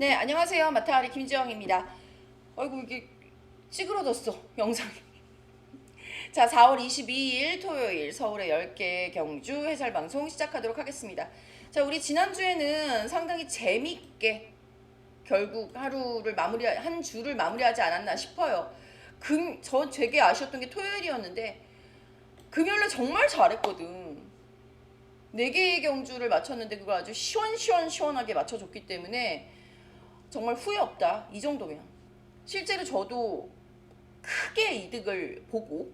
네, 안녕하세요. 마타리 김지영입니다. 아이고, 이게 찌그러졌어, 영상이. 자, 4월 22일 토요일 서울의 10개 경주 해설방송 시작하도록 하겠습니다. 자, 우리 지난주에는 상당히 재밌게 결국 한 주를 마무리하지 않았나 싶어요. 저 되게 아쉬웠던 게 토요일이었는데, 금요일날 정말 잘했거든. 4개의 경주를 맞췄는데 그걸 아주 시원하게 맞춰줬기 때문에 정말 후회 없다. 이 정도면. 실제로 저도 크게 이득을 보고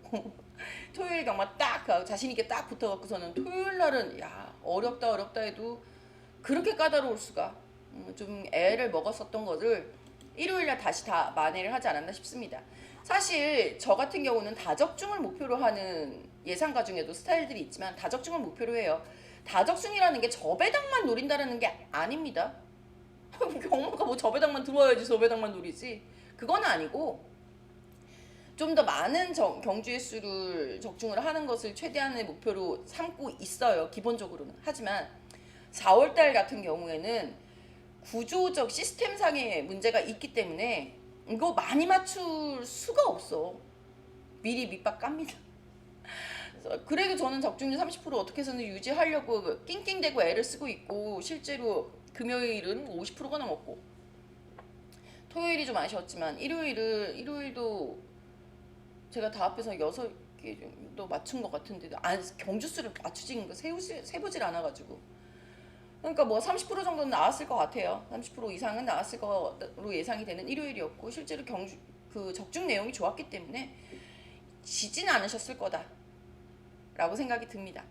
토요일 경마 딱 자신있게 딱 붙어갖고서는 토요일 날은 야 어렵다 해도 그렇게 까다로울 수가 좀 애를 먹었었던 거를 일요일 날 다시 다 만회를 하지 않았나 싶습니다. 사실 저 같은 경우는 다적중을 목표로 하는 예상가 중에도 스타일들이 있지만 다적중을 목표로 해요. 다적중이라는 게 저배당만 노린다는 게 아닙니다. 경마가 뭐 저배당만 들어와야지 저배당만 노리지 그건 아니고 좀 더 많은 경주의 수를 적중을 하는 것을 최대한의 목표로 삼고 있어요. 기본적으로는. 하지만 4월달 같은 경우에는 구조적 시스템상의 문제가 있기 때문에 이거 많이 맞출 수가 없어. 미리 밑밥 깝니다. 그래도 저는 적중률 30% 어떻게 해서는 유지하려고 낑낑대고 애를 쓰고 있고 정도 금요일은 50%가 넘었고 토요일이 좀 아쉬웠지만 일요일도 제가 다 합해서 6개 정도 맞춘 것 같은데 경주수를 맞추지 세보질 않아가지고 그러니까 뭐 30% 정도는 나왔을 것 같아요. 30% 이상은 나왔을 거로 예상이 되는 일요일이었고 실제로 적중 내용이 좋았기 때문에 지진 않으셨을 거다 라고 생각이 듭니다.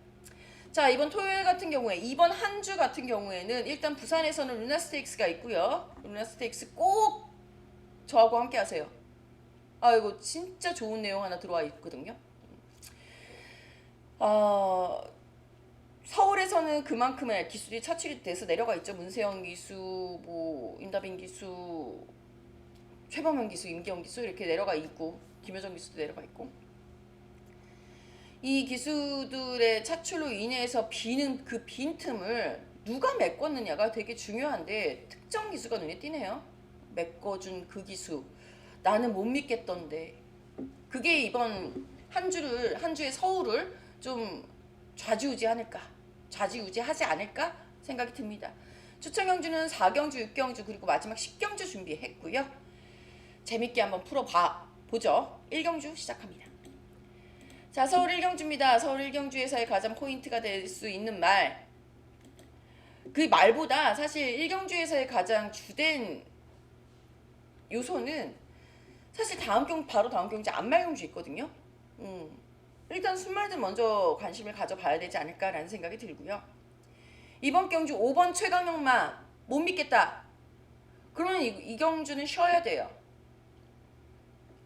자, 이번 토요일 같은 경우에 이번 한 주 같은 경우에는 일단 부산에서는 루나스테이크스가 있고요. 루나스테이크스 꼭 저하고 함께 하세요. 이거 진짜 좋은 내용 하나 들어와 있거든요. 서울에서는 그만큼의 기술이 차출이 돼서 내려가 있죠. 문세영 기수, 뭐 임다빈 기수, 최범현 기수, 임기영 기수 이렇게 내려가 있고 김효정 기수도 내려가 있고 이 기수들의 차출로 인해서 비는 그 빈틈을 누가 메꿨느냐가 되게 중요한데 특정 기수가 눈에 띄네요. 메꿔준 그 기수 나는 못 믿겠던데 그게 이번 한 주의 서울을 좀 좌지우지하지 않을까 생각이 듭니다. 추천 경주는 4경주, 6경주 그리고 마지막 10경주 준비했고요. 재밌게 한번 보죠. 1경주 시작합니다. 자, 서울 1경주입니다. 서울 1경주에서의 가장 포인트가 될 수 있는 말. 그 말보다 사실 1경주에서의 가장 주된 요소는 사실 바로 다음 경주 안말경주 있거든요. 일단 순말들 먼저 관심을 가져봐야 되지 않을까라는 생각이 들고요. 이번 경주 5번 최강영마 못 믿겠다. 그러면 이 경주는 쉬어야 돼요.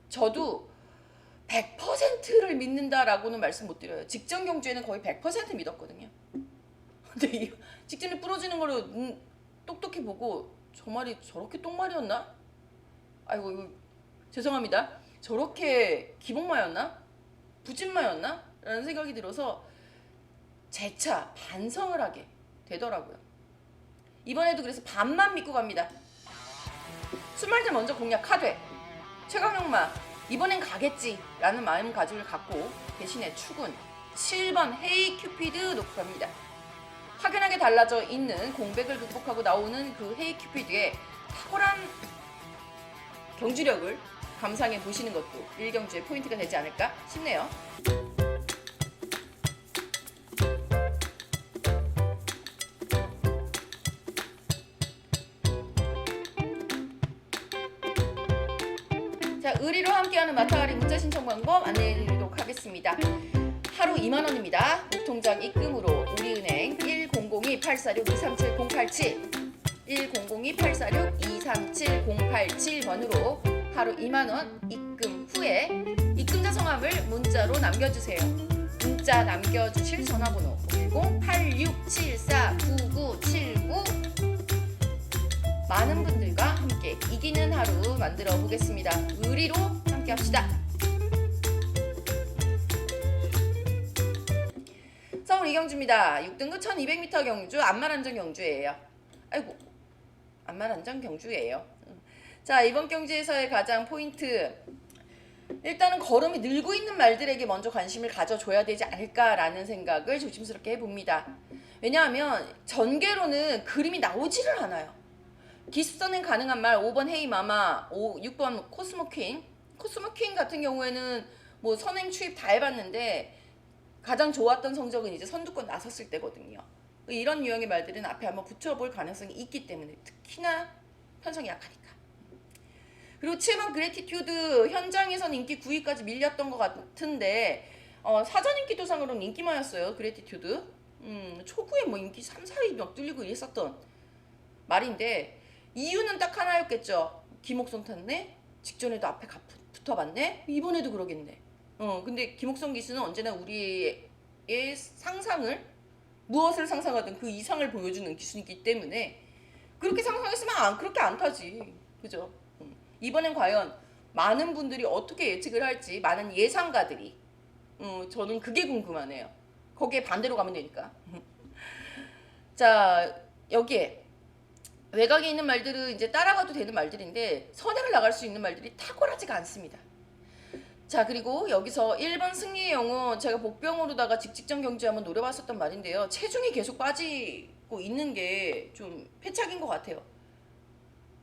저도 100%를 믿는다라고는 말씀 못 드려요. 직전 경주에는 거의 100% 믿었거든요. 근데 이 직전에 부러지는 거를 똑똑히 보고 저 말이 저렇게 똥말이었나? 아이고 이거 죄송합니다. 저렇게 기복마였나? 부진마였나? 라는 생각이 들어서 재차 반성을 하게 되더라고요. 이번에도 그래서 반만 믿고 갑니다. 순말들 먼저 공략하되 최강영마 이번엔 가겠지 라는 마음가짐을 갖고 대신에 축은 7번 헤이 큐피드 놓고 갑니다. 확연하게 달라져 있는 공백을 극복하고 나오는 그 헤이 큐피드의 탁월한 경주력을 감상해 보시는 것도 1경주의 포인트가 되지 않을까 싶네요. 자, 의리로 함께하는 마타가리 문자 신청 방법 안내해드리도록 하겠습니다. 하루 2만원입니다. 무통장 입금으로 우리은행 1002-846-237-087 1002-846-237-087번으로 하루 2만원 입금 후에 입금자 성함을 문자로 남겨주세요. 문자 남겨주실 전화번호 086749979 많은 분들과 함께 이기는 하루 만들어 보겠습니다. 의리로 함께 합시다. 서울 이경주입니다. 6등급 1200m 경주 안마란정 경주예요. 아이고 안마란정 경주예요. 자, 이번 경주에서의 가장 포인트, 일단은 걸음이 늘고 있는 말들에게 먼저 관심을 가져줘야 되지 않을까라는 생각을 조심스럽게 해봅니다. 왜냐하면 전개로는 그림이 나오지를 않아요. 기습선행 가능한 말 5번 헤이마마, 6번 코스모퀸. 코스모퀸 같은 경우에는 뭐 선행 추입 다 해봤는데 가장 좋았던 성적은 이제 선두권 나섰을 때거든요. 이런 유형의 말들은 앞에 한번 붙여볼 가능성이 있기 때문에, 특히나 편성이 약하니까. 그리고 7번 그래티튜드, 현장에서는 인기 9위까지 밀렸던 것 같은데 사전 인기 도상으로는 인기만이었어요. 그래티튜드. 초구에 뭐 인기 3, 4위 막 뚫리고 이랬었던 말인데, 이유는 딱 하나였겠죠. 김옥성 탔네? 직전에도 앞에 붙어봤네? 이번에도 그러겠네. 근데 김옥성 기수는 언제나 우리의 상상을, 무엇을 상상하든 그 이상을 보여주는 기수이기 때문에 그렇게 상상했으면 그렇게 안 타지. 그죠? 이번엔 과연 많은 분들이 어떻게 예측을 할지, 많은 예상가들이, 저는 그게 궁금하네요. 거기에 반대로 가면 되니까. 자, 여기에 외곽에 있는 말들은 이제 따라가도 되는 말들인데 선행을 나갈 수 있는 말들이 탁월하지가 않습니다. 자, 그리고 여기서 1번 승리의 영웅, 제가 복병으로다가 직직전 경주에 한번 노려봤었던 말인데요. 체중이 계속 빠지고 있는 게 좀 패착인 것 같아요.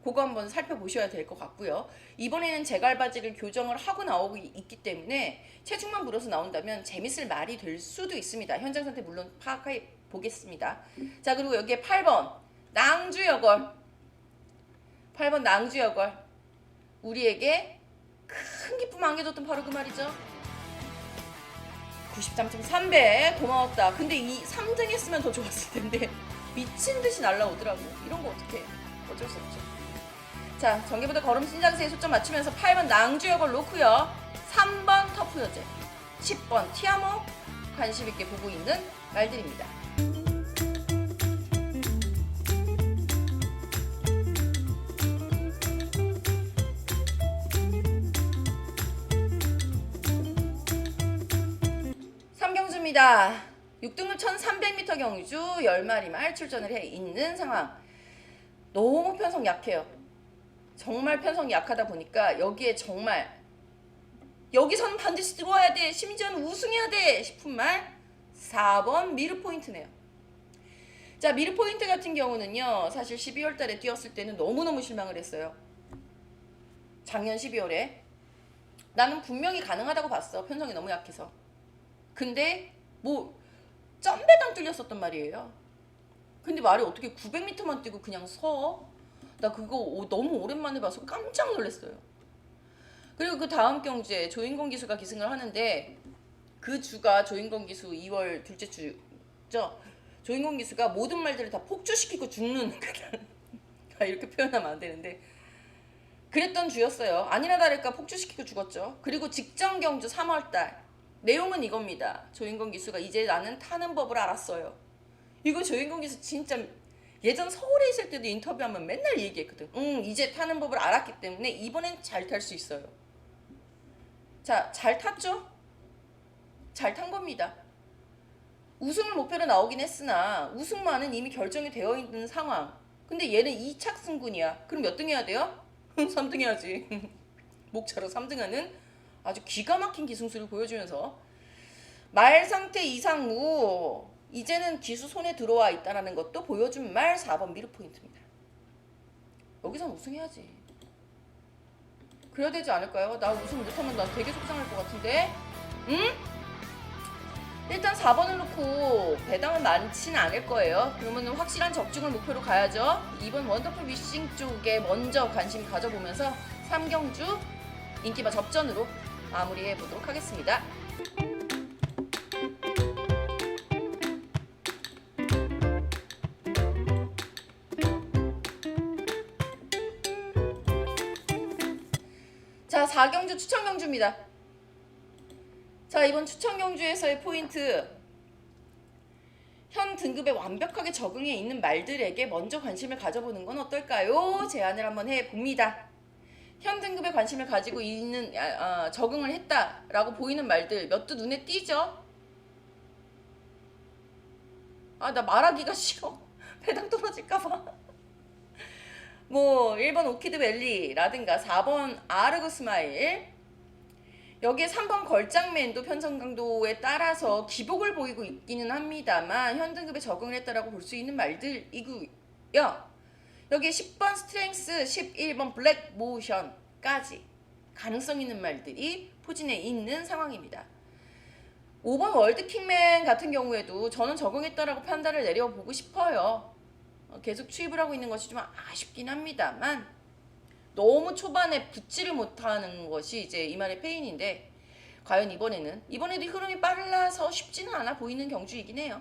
그거 한번 살펴보셔야 될 것 같고요. 이번에는 제갈바지를 교정을 하고 나오고 있기 때문에 체중만 불어서 나온다면 재밌을 말이 될 수도 있습니다. 현장 상태 물론 파악해 보겠습니다. 자, 그리고 여기에 8번 낭주여걸. 8번 낭주여걸. 우리에게 큰 기쁨 안겨줬던 바로 그 말이죠. 93.3배 고마웠다. 근데 이 3등 했으면 더 좋았을 텐데 미친 듯이 날라오더라고. 이런 거 어떡해. 어쩔 수 없죠. 자, 전개보다 걸음 신장세에 초점 맞추면서 8번 낭주여걸 놓고요. 3번 터프 여제, 10번 티아모 관심 있게 보고 있는 말들입니다. 삼경주입니다. 6등급 1300m 경주 10마리 말 출전을 해 있는 상황. 너무 편성 약해요. 정말 편성이 약하다 보니까 여기에 정말 여기서는 반드시 들어와야 돼, 심지어는 우승해야 돼 싶은 말 4번 미르 포인트네요. 자, 미르 포인트 같은 경우는요, 사실 12월 달에 뛰었을 때는 너무너무 실망을 했어요. 작년 12월에 나는 분명히 가능하다고 봤어. 편성이 너무 약해서. 근데 뭐 점배당 뚫렸었단 말이에요. 근데 말이 어떻게 900m만 뛰고 그냥 서? 나 그거 너무 오랜만에 봐서 깜짝 놀랐어요. 그리고 그 다음 경주에 조인공 기수가 기승을 하는데, 그 주가 조인공 기수 2월 둘째 주죠. 조인공 기수가 모든 말들을 다 폭주시키고 죽는 이렇게 표현하면 안 되는데 그랬던 주였어요. 아니나 다를까 폭주시키고 죽었죠. 그리고 직전 경주 3월달 내용은 이겁니다. 조인공 기수가 이제 나는 타는 법을 알았어요. 이거 조인공 기수 진짜 예전 서울에 있을 때도 인터뷰하면 맨날 얘기했거든. 이제 타는 법을 알았기 때문에 이번엔 잘 탈 수 있어요. 자, 잘 탔죠? 잘 탄 겁니다. 우승을 목표로 나오긴 했으나 우승만은 이미 결정이 되어 있는 상황. 근데 얘는 2착 승군이야. 그럼 몇 등 해야 돼요? 3등 해야지. 목차로 3등하는 아주 기가 막힌 기승수를 보여주면서 말 상태 이상 후 이제는 기수 손에 들어와 있다는 것도 보여준 말 4번 미르 포인트입니다. 여기선 우승해야지. 그래야 되지 않을까요? 나 우승 못하면 나 되게 속상할 것 같은데. 응? 일단 4번을 놓고 배당은 많지는 않을 거예요. 그러면 확실한 적중을 목표로 가야죠. 2번 원더풀 위싱 쪽에 먼저 관심 가져보면서 3경주 인기바 접전으로 마무리해 보도록 하겠습니다. 자, 4경주 추천 경주입니다. 자, 이번 추천 경주에서의 포인트, 현 등급에 완벽하게 적응해 있는 말들에게 먼저 관심을 가져보는 건 어떨까요? 제안을 한번 해봅니다. 현 등급에 관심을 가지고 있는 적응을 했다라고 보이는 말들 몇 두 눈에 띄죠? 나 말하기가 싫어. 배당 떨어질까봐. 뭐 1번 오키드 밸리라든가 4번 아르그 스마일, 여기에 3번 걸작맨도 편성 강도에 따라서 기복을 보이고 있기는 합니다만 현 등급에 적응을 했다라고 볼 수 있는 말들이고요. 여기에 10번 스트렝스, 11번 블랙 모션까지 가능성 있는 말들이 포진해 있는 상황입니다. 5번 월드킹맨 같은 경우에도 저는 적응했다라고 판단을 내려보고 싶어요. 계속 투입을 하고 있는 것이 좀 아쉽긴 합니다만 너무 초반에 붙지를 못하는 것이 이제 이 말의 페인인데, 과연 이번에도 흐름이 빨라서 쉽지는 않아 보이는 경주이긴 해요.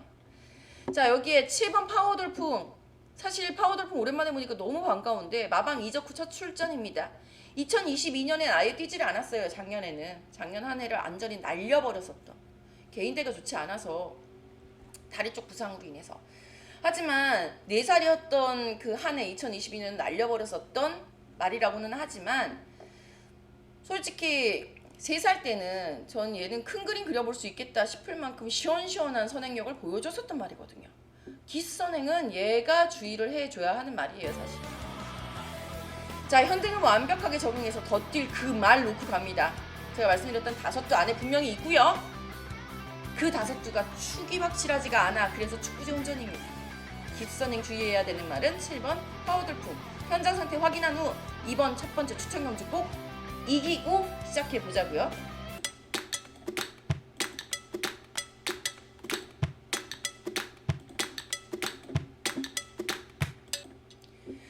자, 여기에 7번 파워돌풍, 사실 파워돌풍 오랜만에 보니까 너무 반가운데 마방 이적 후 첫 출전입니다. 2022년엔 아예 뛰지를 않았어요. 작년 한 해를 완전히 날려버렸었던, 개인대가 좋지 않아서 다리 쪽 부상으로 인해서. 하지만 4살이었던 그 한 해 2022년은 날려버렸었던 말이라고는 하지만, 솔직히 3살 때는 전 얘는 큰 그림 그려볼 수 있겠다 싶을 만큼 시원시원한 선행력을 보여줬었단 말이거든요. 기선행은 얘가 주의를 해줘야 하는 말이에요, 사실. 자, 현등을 완벽하게 적응해서 더 뛸 그 말 놓고 갑니다. 제가 말씀드렸던 5두 안에 분명히 있고요. 그 5두가 축이 확실하지가 않아. 그래서 축구정전입니다. 기선행 주의해야 되는 말은 7번 파워돌풍. 현장 상태 확인한 후 2번 첫 번째 추천 경주 꼭 이기고 시작해 보자고요.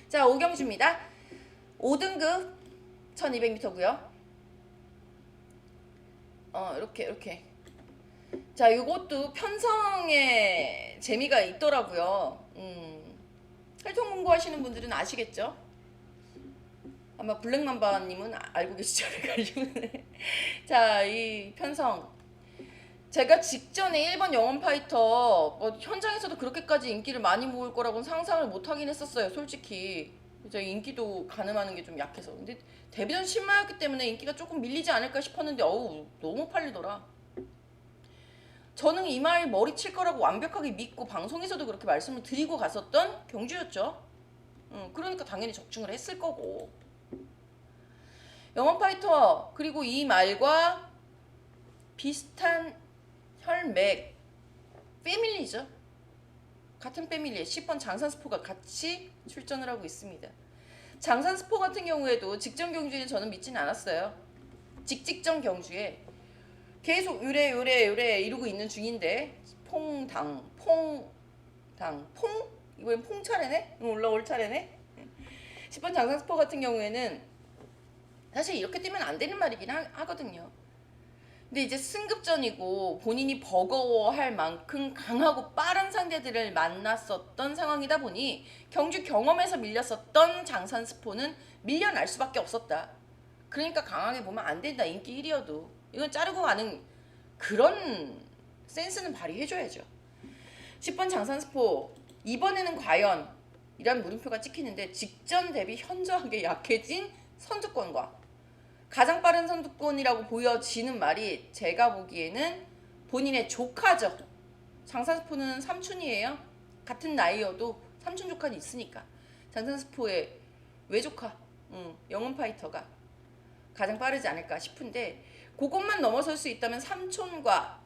자, 5경주입니다. 5등급 1200m고요. 이렇게. 자, 요것도 편성에 재미가 있더라고요. 혈통 공부하시는 분들은 아시겠죠? 아마 블랙맘바님은 알고 계시죠? 자, 이 편성. 제가 직전에 1번 영혼파이터 현장에서도 그렇게까지 인기를 많이 모을 거라고는 상상을 못 하긴 했었어요, 솔직히. 제 인기도 가늠하는 게 좀 약해서. 근데 데뷔전 신마였기 때문에 인기가 조금 밀리지 않을까 싶었는데 너무 팔리더라. 저는 이 말 머리 칠 거라고 완벽하게 믿고 방송에서도 그렇게 말씀을 드리고 갔었던 경주였죠. 그러니까 당연히 적중을 했을 거고. 영혼파이터, 그리고 이 말과 비슷한 혈맥 패밀리죠. 같은 패밀리에 10번 장산스포가 같이 출전을 하고 있습니다. 장산스포 같은 경우에도 직전 경주에 저는 믿지는 않았어요. 직전 경주에 계속 요래 이러고 있는 중인데 퐁 이번엔 퐁 차례네? 올라올 차례네? 10번 장산스포 같은 경우에는 사실 이렇게 뛰면 안 되는 말이긴 하거든요. 근데 이제 승급전이고 본인이 버거워할 만큼 강하고 빠른 상대들을 만났었던 상황이다 보니 경주 경험에서 밀렸었던 장산스포는 밀려날 수밖에 없었다. 그러니까 강하게 보면 안 된다. 인기 1위여도. 이건 자르고 가는 그런 센스는 발휘해줘야죠. 10번 장산스포, 이번에는 과연 이란 물음표가 찍히는데, 직전 대비 현저하게 약해진 선두권과 가장 빠른 선두권이라고 보여지는 말이 제가 보기에는 본인의 조카죠. 장산스포는 삼촌이에요. 같은 나이여도 삼촌 조카는 있으니까 장산스포의 외조카 영혼파이터가 가장 빠르지 않을까 싶은데, 그것만 넘어설 수 있다면 삼촌과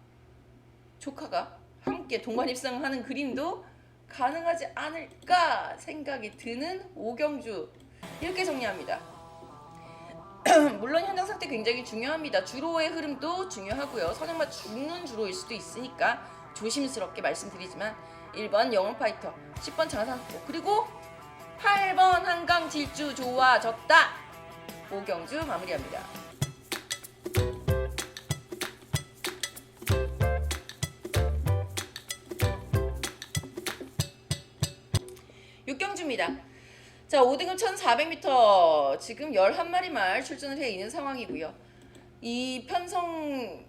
조카가 함께 동반 입상하는 그림도 가능하지 않을까 생각이 드는 오경주, 이렇게 정리합니다. 물론 현장 상태 굉장히 중요합니다. 주로의 흐름도 중요하고요. 선행마 죽는 주로일 수도 있으니까 조심스럽게 말씀드리지만 1번 영혼파이터, 10번 장산스포, 그리고 8번 한강 질주 좋아졌다. 오경주 마무리합니다. 6경주입니다. 자, 5등급 1400m 지금 11마리 말 출전을 해 있는 상황이고요. 이 편성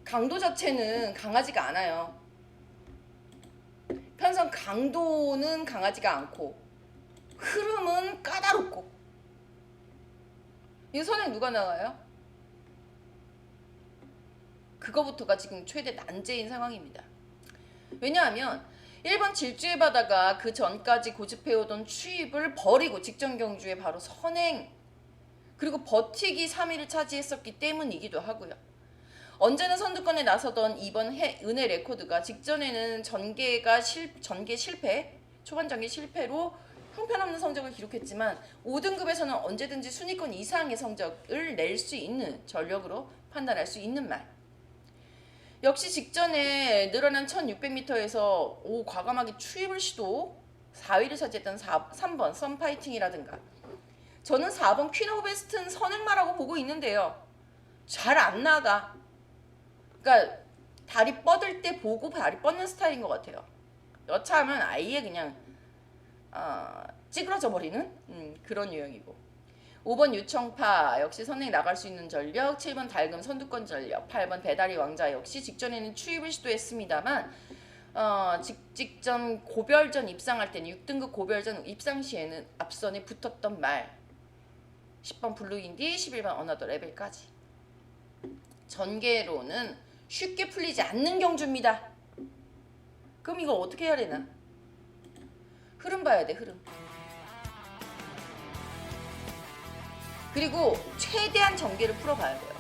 강도 자체는 강하지가 않아요. 편성 강도는 강하지가 않고 흐름은 까다롭고. 이 선행 누가 나와요? 그거부터가 지금 최대 난제인 상황입니다. 왜냐하면 1번 질주해바다가 그 전까지 고집해오던 추입을 버리고 직전 경주에 바로 선행, 그리고 버티기 3위를 차지했었기 때문이기도 하고요. 언제나 선두권에 나서던 이번 은혜 레코드가 직전에는 전개 실패, 초반 전개 실패로 형편없는 성적을 기록했지만 5등급에서는 언제든지 순위권 이상의 성적을 낼 수 있는 전력으로 판단할 수 있는 말. 역시 직전에 늘어난 1600m에서 과감하게 추입을 시도 4위를 차지했던 3번 썬파이팅이라든가, 저는 4번 퀸 오브 베스트는 선행마라고 보고 있는데요. 잘 안 나가. 그러니까 다리 뻗을 때 보고 다리 뻗는 스타일인 것 같아요. 여차하면 아예 그냥 찌그러져 버리는 그런 유형이고, 5번 유청파 역시 선행 나갈 수 있는 전력, 7번 달금 선두권 전력, 8번 배다리 왕자 역시 직전에는 추입을 시도했습니다만 직전 고별전 입상할 때는 6등급 고별전 입상 시에는 앞선에 붙었던 말, 10번 블루인디, 11번 어나더 레벨까지. 전개로는 쉽게 풀리지 않는 경주입니다. 그럼 이거 어떻게 해야 되나? 흐름 봐야 돼, 흐름. 그리고 최대한 전개를 풀어봐야 돼요.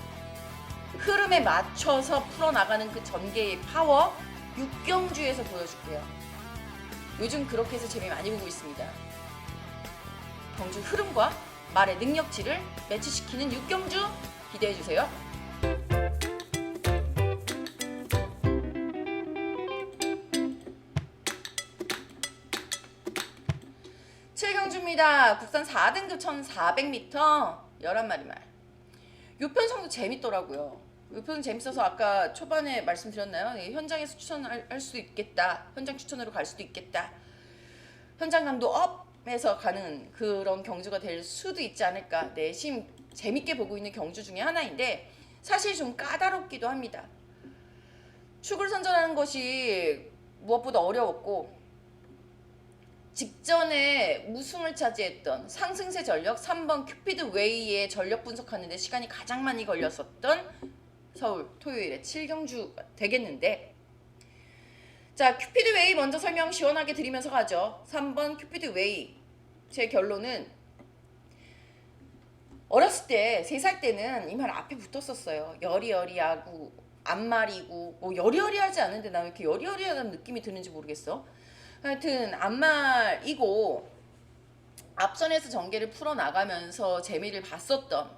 흐름에 맞춰서 풀어나가는 그 전개의 파워 6경주에서 보여줄게요. 요즘 그렇게 해서 재미 많이 보고 있습니다. 경주 흐름과 말의 능력치를 매치시키는 6경주 기대해주세요. 7경주입니다. 국산 4등급 1400m 11마리 말. 요 편성도 재밌더라고요. 요 편성 재밌어서 아까 초반에 말씀드렸나요? 현장에서 추천할 수도 있겠다. 현장 추천으로 갈 수도 있겠다. 현장감도 업해서 가는 그런 경주가 될 수도 있지 않을까. 네, 재밌게 보고 있는 경주 중에 하나인데 사실 좀 까다롭기도 합니다. 축을 선전하는 것이 무엇보다 어려웠고, 직전에 우승을 차지했던 상승세 전력 3번 큐피드 웨이의 전력 분석하는 데 시간이 가장 많이 걸렸었던 서울 토요일에 7경주가 되겠는데, 자, 큐피드 웨이 먼저 설명 시원하게 드리면서 가죠. 3번 큐피드 웨이. 제 결론은 어렸을 때 3살 때는 이 말 앞에 붙었었어요. 여리여리하고 앞말이고, 뭐 여리여리하지 않은데 나 왜 이렇게 여리여리하다는 느낌이 드는지 모르겠어. 하여튼 앞말이고 앞선에서 전개를 풀어나가면서 재미를 봤었던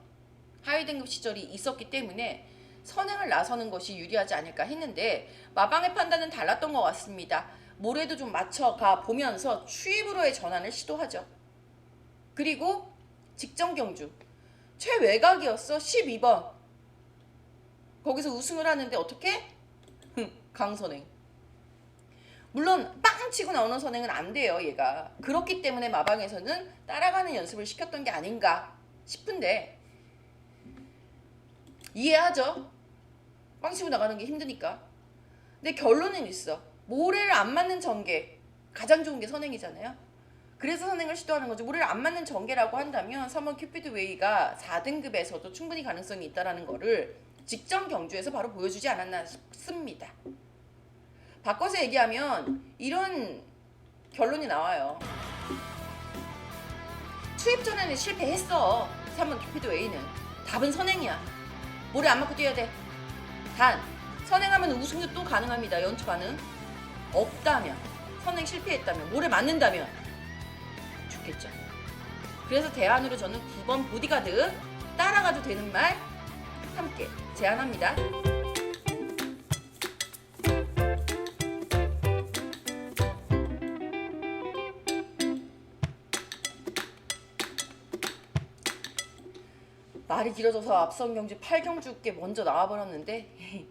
하위 등급 시절이 있었기 때문에 선행을 나서는 것이 유리하지 않을까 했는데 마방의 판단은 달랐던 것 같습니다. 모래도 좀 맞춰가 보면서 추입으로의 전환을 시도하죠. 그리고 직전 경주 최외곽이었어. 12번 거기서 우승을 하는데 어떻게? 강선행. 물론 빵 치고 나오는 선행은 안 돼요, 얘가. 그렇기 때문에 마방에서는 따라가는 연습을 시켰던 게 아닌가 싶은데, 이해하죠? 빵 치고 나가는 게 힘드니까. 근데 결론은 있어. 모래를 안 맞는 전개, 가장 좋은 게 선행이잖아요. 그래서 선행을 시도하는 거죠. 모래를 안 맞는 전개라고 한다면 3번 큐피드 웨이가 4등급에서도 충분히 가능성이 있다는 거를 직전 경주에서 바로 보여주지 않았나 싶습니다. 바꿔서 얘기하면 이런 결론이 나와요. 추입 전에는 실패했어. 3번 큐피드 웨이는. 답은 선행이야. 모래 안 맞고 뛰어야 돼. 단 선행하면 우승도 또 가능합니다. 연투 가능. 없다면, 선행 실패했다면, 모래 맞는다면 좋겠죠. 그래서 대안으로 저는 9번 보디가드 따라가도 되는 말 함께 제안합니다. 말이 길어져서 앞선 경주 8경주께 먼저 나와버렸는데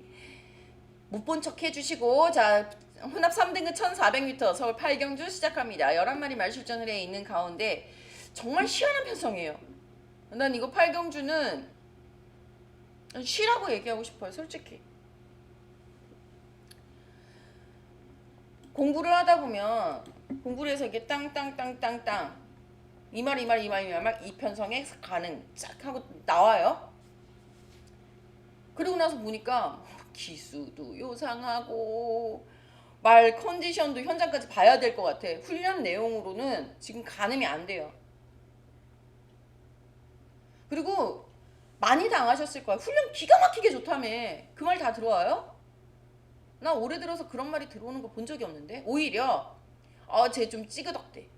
못 본 척 해주시고, 자, 혼합 3등급 1400m 서울 8경주 시작합니다. 11마리 말 출전을 해 있는 가운데 정말 희한한 편성이에요. 난 이거 8경주는 쉬라고 얘기하고 싶어요, 솔직히. 공부를 하다 보면 공부를 해서 이게 땅땅땅땅땅 이 편성에 가능 쫙 하고 나와요. 그리고 나서 보니까 기수도 요상하고 말 컨디션도 현장까지 봐야 될 것 같아. 훈련 내용으로는 지금 가늠이 안 돼요. 그리고 많이 당하셨을 거야. 훈련 기가 막히게 좋다며. 그 말 다 들어와요? 나 올해 들어서 그런 말이 들어오는 거 본 적이 없는데. 오히려 쟤 좀 찌그덕대.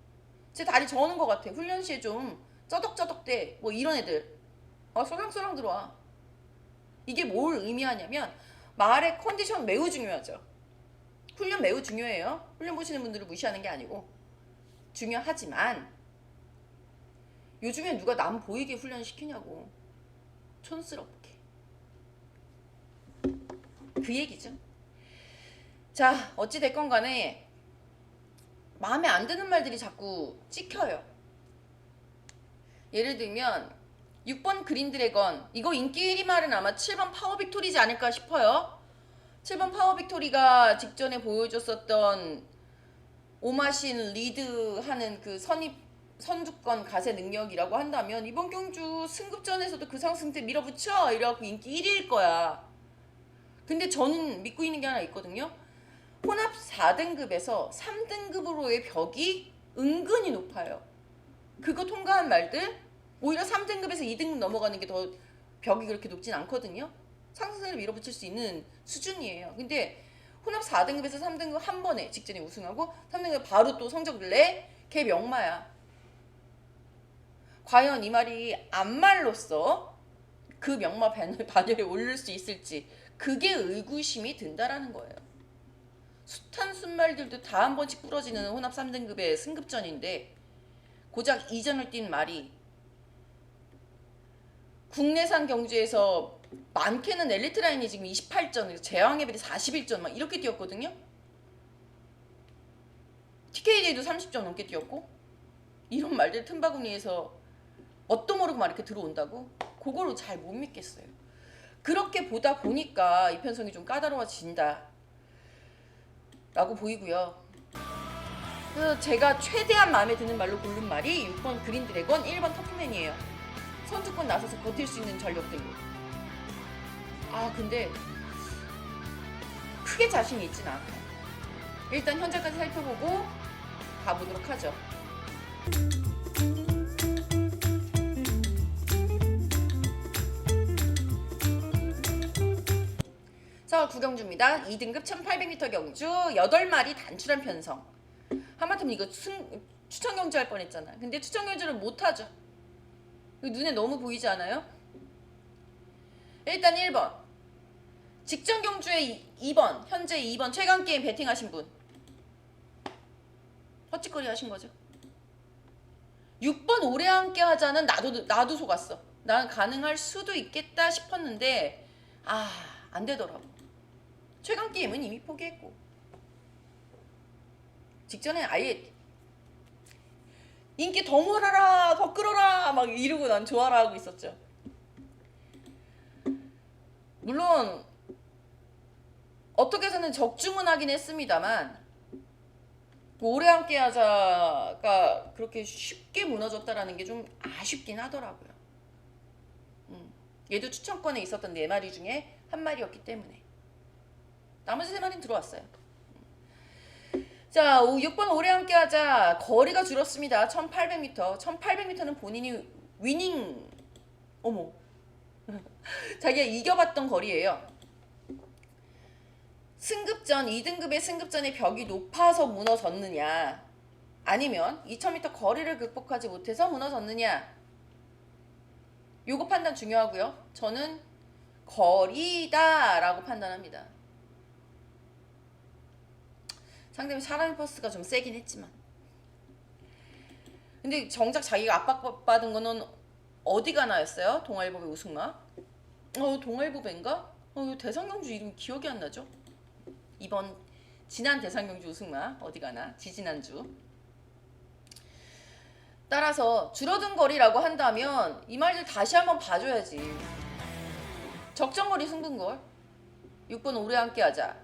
쟤 다리 저는 것 같아. 훈련 시에 좀 쩌덕쩌덕대. 뭐 이런 애들 쏠랑쏠랑 들어와. 이게 뭘 의미하냐면 말의 컨디션 매우 중요하죠. 훈련 매우 중요해요. 훈련 보시는 분들을 무시하는 게 아니고 중요하지만 요즘에 누가 남 보이게 훈련시키냐고. 촌스럽게. 그 얘기죠. 자, 어찌됐건 간에 마음에 안 드는 말들이 자꾸 찍혀요. 예를 들면 6번 그린드래건, 이거 인기 1위 말은 아마 7번 파워빅토리지 않을까 싶어요. 7번 파워빅토리가 직전에 보여줬었던 오마신 리드하는 그 선두권 가세 능력이라고 한다면 이번 경주 승급전에서도 그 상승세 밀어붙여 이래갖고 인기 1위일 거야. 근데 저는 믿고 있는 게 하나 있거든요. 혼합 4등급에서 3등급으로의 벽이 은근히 높아요. 그거 통과한 말들 오히려 3등급에서 2등급 넘어가는 게 더 벽이 그렇게 높진 않거든요. 상승세를 밀어붙일 수 있는 수준이에요. 근데 혼합 4등급에서 3등급 한 번에 직전에 우승하고 3등급 바로 또 성적을 내? 걔 명마야. 과연 이 말이 암말로써 그 명마 반열에 오를 수 있을지 그게 의구심이 든다라는 거예요. 숱한 순말들도 다 한 번씩 부러지는 혼합 3등급의 승급전인데 고작 이전을 뛴 말이 국내산 경주에서 많게는 엘리트라인이 지금 28전, 제왕에벨이 41전 막 이렇게 뛰었거든요. TKJ도 30점 넘게 뛰었고 이런 말들 틈바구니에서 뭣도 모르고 막 이렇게 들어온다고? 그거로 잘 못 믿겠어요. 그렇게 보다 보니까 이 편성이 좀 까다로워진다 라고 보이고요. 그래서 제가 최대한 마음에 드는 말로 고른 말이 6번 그린드래건, 1번 터프맨이에요. 선두권 나서서 버틸 수 있는 전력들로. 근데 크게 자신이 있진 않아요. 일단 현재까지 살펴보고 가보도록 하죠. 4월 9경주입니다. 2등급 1800m 경주 8마리 단출한 편성. 하마터면 이거 추천 경주 할 뻔했잖아. 근데 추천 경주를 못하죠. 눈에 너무 보이지 않아요? 일단 1번 직전 경주에 2번 현재 2번 최강게임 배팅하신 분 헛짓거리 하신 거죠. 6번 오래 함께 하자는 나도 속았어. 난 가능할 수도 있겠다 싶었는데 안 되더라고. 최강게임은 이미 포기했고 직전에 아예 인기 더 몰아라 더 끌어라 막 이러고 난 좋아라 하고 있었죠. 물론 어떻게 해서는 적중은 했습니다만 오래 함께 하자가 그렇게 쉽게 무너졌다라는 게 좀 아쉽긴 하더라고요. 얘도 추천권에 있었던 4마리 중에 한 마리였기 때문에 나머지 3마리는 들어왔어요. 자, 6번 오래 함께 하자. 거리가 줄었습니다. 1800m. 1800m는 본인이 위닝 자기가 이겨봤던 거리예요. 승급전 2등급의 승급전의 벽이 높아서 무너졌느냐 아니면 2000m 거리를 극복하지 못해서 무너졌느냐, 요거 판단 중요하고요. 저는 거리다 라고 판단합니다. 상대방 사람의 퍼스가 좀 세긴 했지만 근데 정작 자기가 압박받은 거는 어디가 나였어요? 동아일보배 우승마? 동아일보배인가? 대상경주 이름 기억이 안 나죠? 이번 지난 대상경주 우승마 어디 가나? 지지난주. 따라서 줄어든 거리라고 한다면 이 말들 다시 한번 봐줘야지. 적정거리 승부인걸. 6번 오래 함께 하자.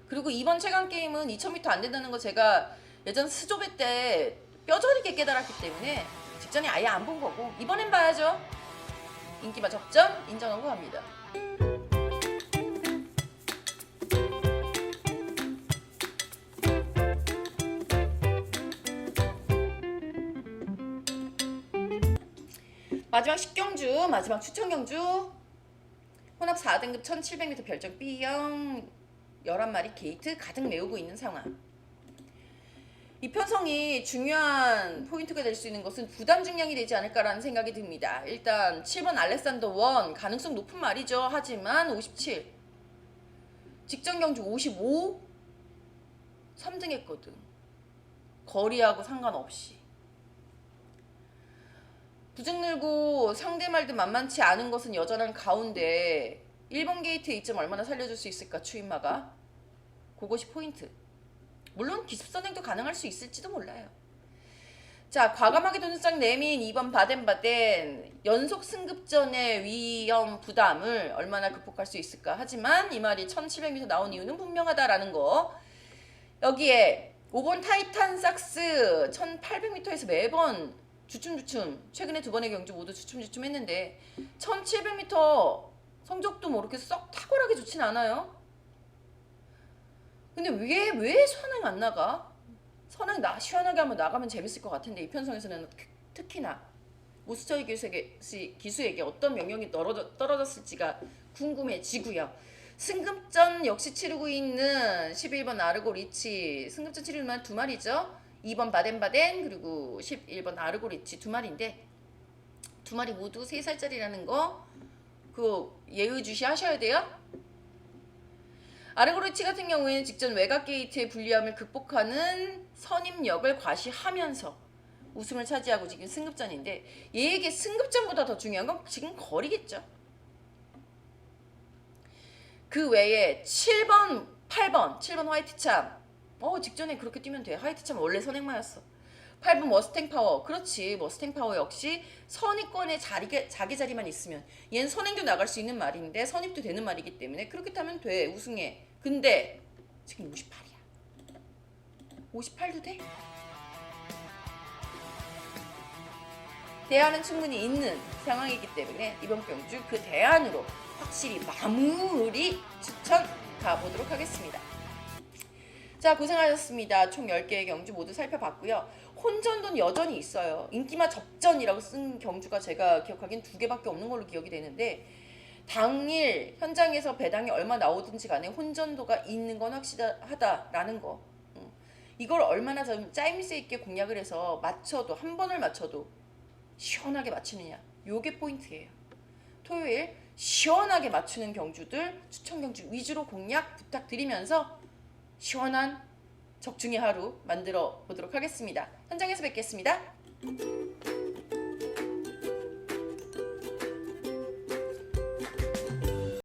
그리고 이번 최강게임은 2000m 안 된다는 거 제가 예전 스조배 때 뼈저리게 깨달았기 때문에 직전에 아예 안 본 거고 이번엔 봐야죠. 인기마 접전 인정하고 갑니다. 마지막 10경주, 마지막 추천 경주. 혼합 4등급 1700m 별정 B형 11마리 게이트 가득 메우고 있는 상황. 이 편성이 중요한 포인트가 될 수 있는 것은 부담 중량이 되지 않을까라는 생각이 듭니다. 일단 7번 알렉산더 원 가능성 높은 말이죠. 하지만 57 직전 경주 55 3등 했거든. 거리하고 상관없이 부증 늘고 상대 말도 만만치 않은 것은 여전한 가운데 1번 게이트 이점 얼마나 살려줄 수 있을까 추임마가. 그것이 포인트. 물론 기습선행도 가능할 수 있을지도 몰라요. 자, 과감하게 돈수장 내민 2번 바덴바덴 연속 승급전의 위험 부담을 얼마나 극복할 수 있을까. 하지만 이 말이 1700m 나온 이유는 분명하다라는 거. 여기에 5번 타이탄 삭스 1800m에서 매번 주춤주춤, 최근에 2번의 경주 모두 주춤주춤 했는데 1700m 성적도 뭐 이렇게 썩 탁월하게 좋진 않아요. 근데 왜 선행 안 나가? 선행 시원하게 한번 나가면 재밌을 것 같은데 이 편성에서는 특히나 모스터이 기수에게 어떤 명령이 떨어졌을지가 궁금해지고요. 승급전 역시 치르고 있는 11번 아르고 리치, 승급전 치르는 두 마리죠. 2번 바덴바덴 그리고 11번 아르고 리치 두 마리인데 두 마리 모두 3살짜리라는 거 그거 예의주시 하셔야 돼요. 아르고 리치 같은 경우에는 직전 외곽 게이트의 불리함을 극복하는 선임력을 과시하면서 우승을 차지하고 지금 승급전인데 얘에게 승급전보다 더 중요한 건 지금 거리겠죠. 그 외에 7번, 8번, 7번 화이트참 직전에 그렇게 뛰면 돼. 화이트참 원래 선행마였어. 8번 머스탱 파워. 그렇지. 머스탱 파워 역시 선입권에 자기 자리만 있으면 얘는 선행도 나갈 수 있는 말인데 선입도 되는 말이기 때문에 그렇게 타면 돼. 우승해. 근데 지금 58이야. 58도 돼? 대안은 충분히 있는 상황이기 때문에 이번 경주 그 대안으로 확실히 마무리 추천 가보도록 하겠습니다. 자, 고생하셨습니다. 총 10개의 경주 모두 살펴봤고요. 혼전도는 여전히 있어요. 인기마 접전이라고 쓴 경주가 제가 기억하기엔 2개밖에 없는 걸로 기억이 되는데 당일 현장에서 배당이 얼마 나오든지 간에 혼전도가 있는 건 확실하다라는 거. 이걸 얼마나 좀 짜임새 있게 공략을 해서 맞춰도 한 번을 맞춰도 시원하게 맞추느냐. 요게 포인트예요. 토요일 시원하게 맞추는 경주들 추천 경주 위주로 공략 부탁드리면서 시원한 적중의 하루 만들어 보도록 하겠습니다. 현장에서 뵙겠습니다.